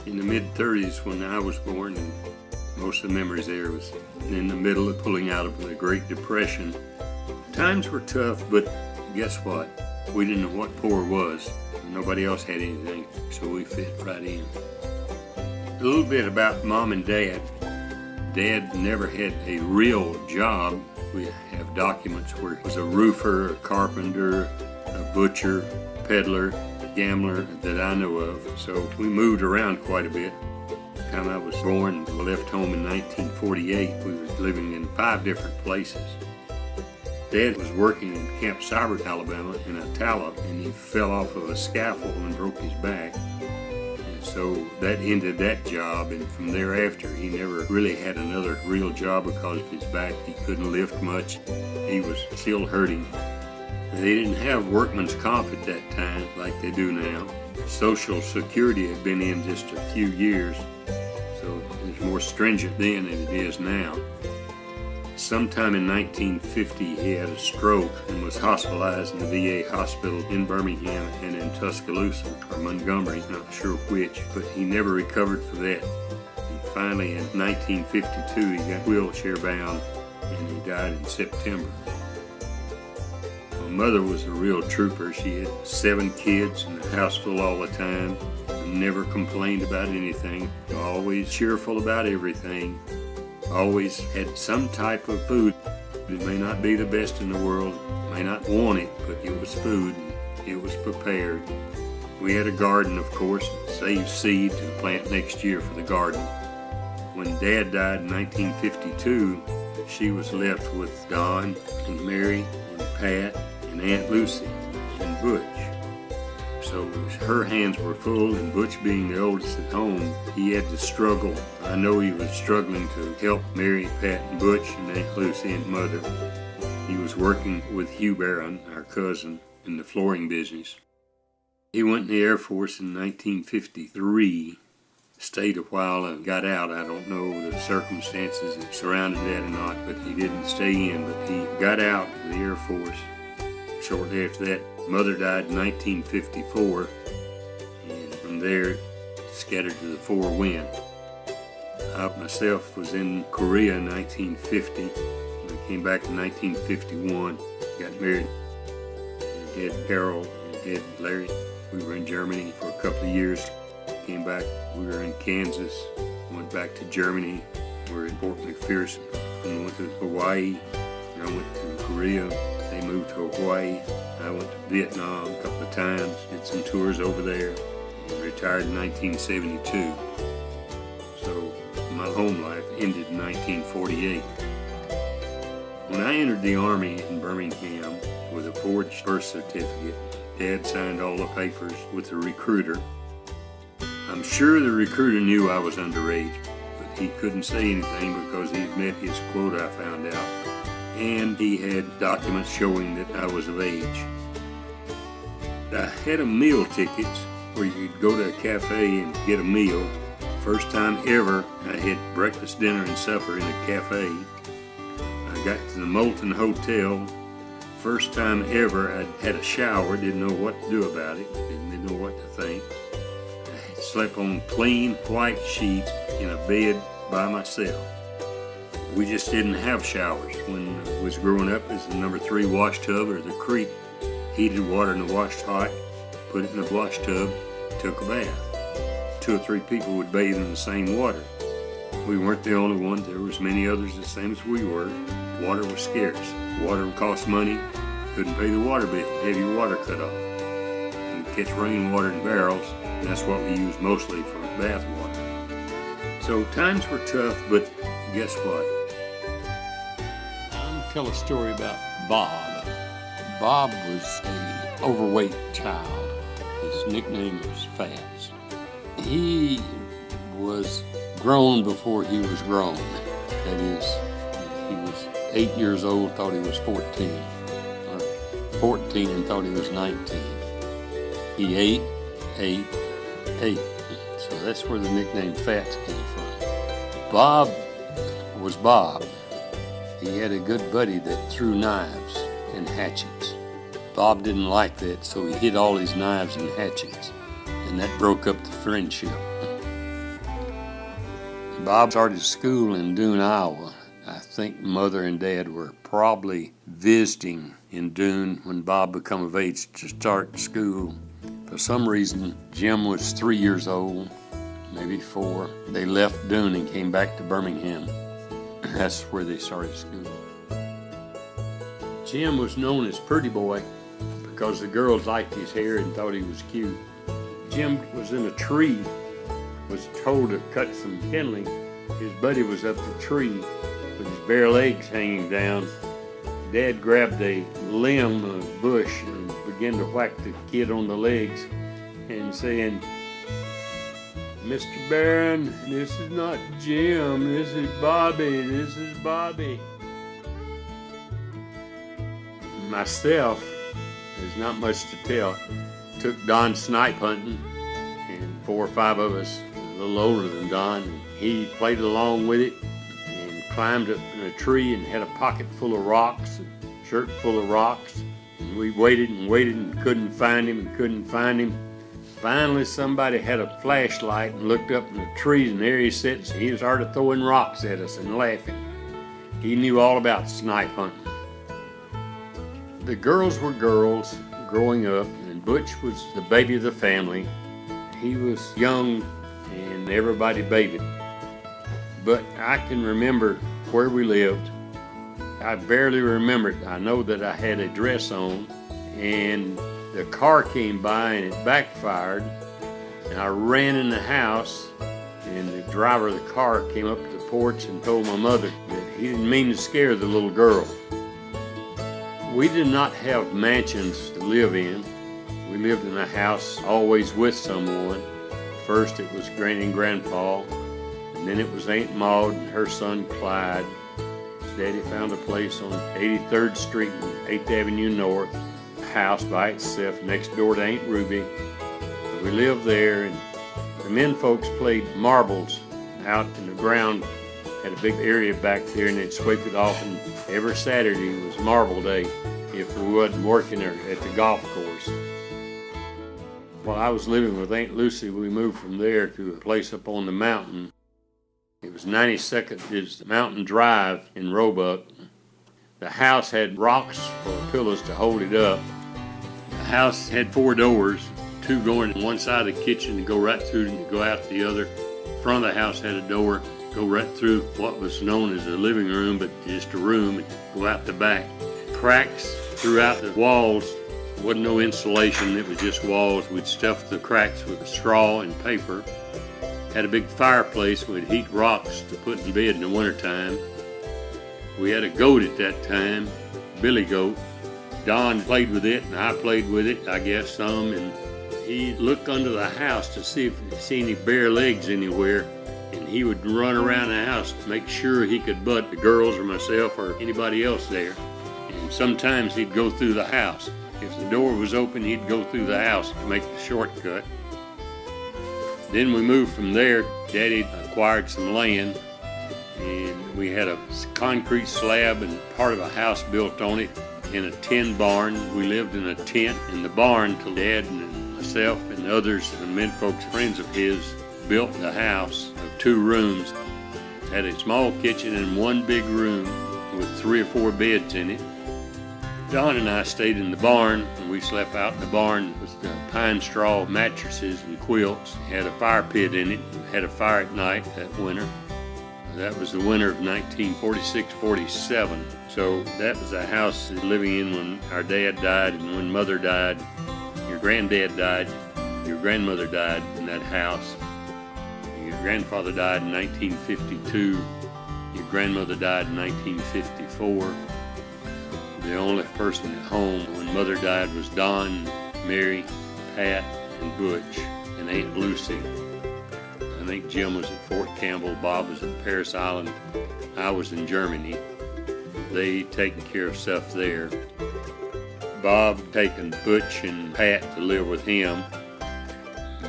in the mid-30s when I was born, and most of the memories there was in the middle of pulling out of the Great Depression. Times were tough, but guess what? We didn't know what poor was. Nobody else had anything, so we fit right in. A little bit about Mom and Dad. Dad never had a real job. We have documents where he was a roofer, a carpenter, a butcher, peddler, gambler that I know of. So we moved around quite a bit. The time I was born, we left home in 1948. We were living in 5 different places. Dad was working in Camp Cybert, Alabama in Attala, and he fell off of a scaffold and broke his back. And so that ended that job, and from thereafter he never really had another real job because of his back. He couldn't lift much. He was still hurting. They didn't have workman's comp at that time like they do now. Social Security had been in just a few years, so it was more stringent then than it is now. Sometime in 1950, he had a stroke and was hospitalized in the VA hospital in Birmingham and in Tuscaloosa, or Montgomery, not sure which, but he never recovered for that. And finally, in 1952, he got wheelchair bound and he died in September. My mother was a real trooper. She had 7 kids and the house full all the time, never complained about anything, always cheerful about everything. Always had some type of food. It may not be the best in the world, may not want it, but it was food. It was prepared. We had a garden, of course, saved seed to plant next year for the garden. When Dad died in 1952, she was left with Don and Mary and Pat and Aunt Lucy and Butch. So her hands were full, and Butch being the oldest at home, he had to struggle. I know he was struggling to help Mary, Pat, and Butch, and Aunt Lucy and Mother. He was working with Hugh Barron, our cousin, in the flooring business. He went in the Air Force in 1953, stayed a while and got out. I don't know the circumstances that surrounded that or not, but he didn't stay in. But he got out of the Air Force. Shortly after that, Mother died in 1954, and from there, scattered to the 4 winds. I myself was in Korea in 1950. I came back in 1951, got married, and had Harold and had Larry. We were in Germany for a couple of years. Came back, we were in Kansas, went back to Germany. We were in Fort McPherson, and went to Hawaii. I went to Korea. They moved to Hawaii. I went to Vietnam a couple of times, did some tours over there, and retired in 1972. So my home life ended in 1948. When I entered the Army in Birmingham with a forged birth certificate, Dad signed all the papers with the recruiter. I'm sure the recruiter knew I was underage, but he couldn't say anything because he'd met his quota, I found out. And he had documents showing that I was of age. I had a meal tickets where you'd go to a cafe and get a meal. First time ever I had breakfast, dinner, and supper in a cafe. I got to the Moulton Hotel. First time ever I had a shower, didn't know what to do about it, didn't know what to think. I slept on clean white sheets in a bed by myself. We just didn't have showers. When I was growing up, it was the number 3 wash tub or the creek. Heated water in the wash hot, put it in the wash tub, took a bath. 2 or 3 people would bathe in the same water. We weren't the only ones. There was many others the same as we were. Water was scarce. Water cost money. Couldn't pay the water bill. Have your water cut off. And catch rainwater in barrels. And that's what we used mostly for bath water. So times were tough, but guess what? I'm gonna tell a story about Bob. Bob was an overweight child. His nickname was Fats. He was grown before he was grown. That is, he was 8 years old, thought he was 14. Or 14 and thought he was 19. He ate. So that's where the nickname Fats came from. Bob was Bob. He had a good buddy that threw knives and hatchets. Bob didn't like that, so he hid all his knives and hatchets, and that broke up the friendship. Bob started school in Dune, Iowa. I think Mother and Dad were probably visiting in Dune when Bob became of age to start school. For some reason, Jim was 3 years old, maybe 4. They left Dune and came back to Birmingham. That's where they started school. Jim was known as Pretty Boy because the girls liked his hair and thought he was cute. Jim was in a tree, was told to cut some kindling. His buddy was up the tree with his bare legs hanging down. Dad grabbed a limb of a bush and began to whack the kid on the legs and saying, "Mr. Barron, this is not Jim, this is Bobby, this is Bobby." Myself, there's not much to tell. Took Don snipe hunting, and 4 or 5 of us, a little older than Don, he played along with it and climbed up in a tree and had a pocket full of rocks, a shirt full of rocks. And we waited and waited and couldn't find him. Finally, somebody had a flashlight and looked up in the trees, and there he sits. He started throwing rocks at us and laughing. He knew all about snipe hunting. The girls were girls growing up, and Butch was the baby of the family. He was young, and everybody babied. But I can remember where we lived. I barely remember it. I know that I had a dress on, and the car came by and it backfired, and I ran in the house, and the driver of the car came up to the porch and told my mother that he didn't mean to scare the little girl. We did not have mansions to live in. We lived in a house always with someone. First it was Granny and Grandpa, and then it was Aunt Maud and her son Clyde. Daddy found a place on 83rd Street and 8th Avenue North, a house by itself next door to Aunt Ruby. We lived there, and the men folks played marbles out in the ground. Had a big area back there, and they'd sweep it off, and every Saturday was marble day if we wasn't working there at the golf course. While I was living with Aunt Lucy, we moved from there to a place up on the mountain. It was 92nd is Mountain Drive in Roebuck. The house had rocks for pillows to hold it up. The house had 4 doors, 2 going to one side of the kitchen to go right through and to go out the other. The front of the house had a door, go right through what was known as a living room, but just a room, and go out the back. Cracks throughout the walls. Wasn't no insulation, it was just walls. We'd stuff the cracks with straw and paper. Had a big fireplace. We'd heat rocks to put in bed in the wintertime. We had a goat at that time, Billy Goat. Don played with it, and I played with it, I guess, some. And he looked under the house to see if he'd see any bare legs anywhere. And he would run around the house to make sure he could butt the girls or myself or anybody else there. And sometimes he'd go through the house. If the door was open, he'd go through the house to make the shortcut. Then we moved from there. Daddy acquired some land, and we had a concrete slab and part of a house built on it in a tin barn. We lived in a tent in the barn till Dad and myself and others and men folks, friends of his, built the house of 2 rooms. Had a small kitchen and 1 big room with 3 or 4 beds in it. Don and I stayed in the barn, and we slept out in the barn with the pine straw mattresses and quilts. Had a fire pit in it, had a fire at night that winter. That was the winter of 1946-47. So that was the house living in when our dad died and when Mother died. Your granddad died, your grandmother died in that house. Your grandfather died in 1952. Your grandmother died in 1954. The only person at home when Mother died was Don, Mary, Pat, and Butch, and Aunt Lucy. I think Jim was at Fort Campbell, Bob was at Paris Island, I was in Germany. They taking care of stuff there. Bob taking Butch and Pat to live with him.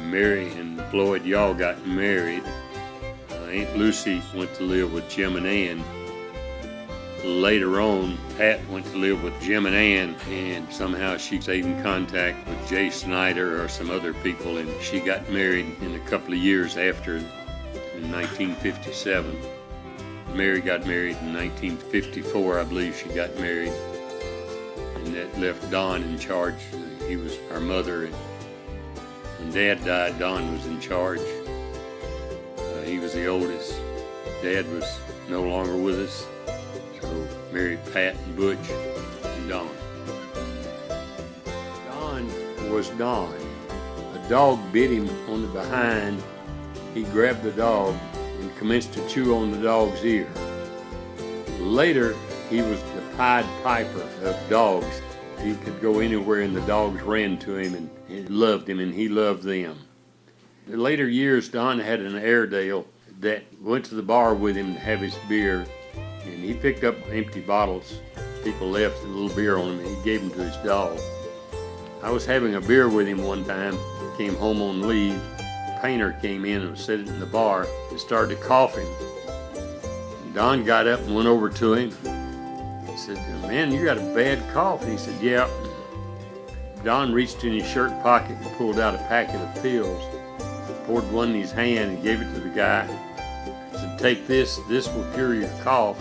Mary and Floyd, y'all got married. Aunt Lucy went to live with Jim and Ann. Later on, Pat went to live with Jim and Ann, and somehow she stayed in contact with Jay Snyder or some other people, and she got married in a couple of years after in 1957. Mary got married in 1954, I believe she got married. And that left Don in charge. He was our mother. And when Dad died, Don was in charge. He was the oldest. Dad was no longer with us. So married Pat and Butch and Don. Don was Don. A dog bit him on the behind. He grabbed the dog and commenced to chew on the dog's ear. Later, he was the Pied Piper of dogs. He could go anywhere and the dogs ran to him and loved him and he loved them. In later years, Don had an Airedale that went to the bar with him to have his beer, and he picked up empty bottles. People left a little beer on him and he gave them to his dog. I was having a beer with him one time, came home on leave. A painter came in and was sitting in the bar and started coughing. Don got up and went over to him. He said, "Man, you got a bad cough." And he said, "Yeah." Don reached in his shirt pocket and pulled out a packet of pills, poured one in his hand and gave it to the guy. He said, "Take this will cure your cough."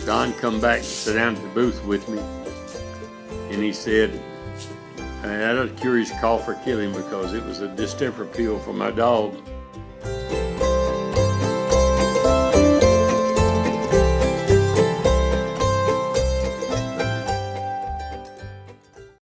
Don come back and sat down at the booth with me, and he said, "That'll cure his cough or kill him because it was a distemper pill for my dog."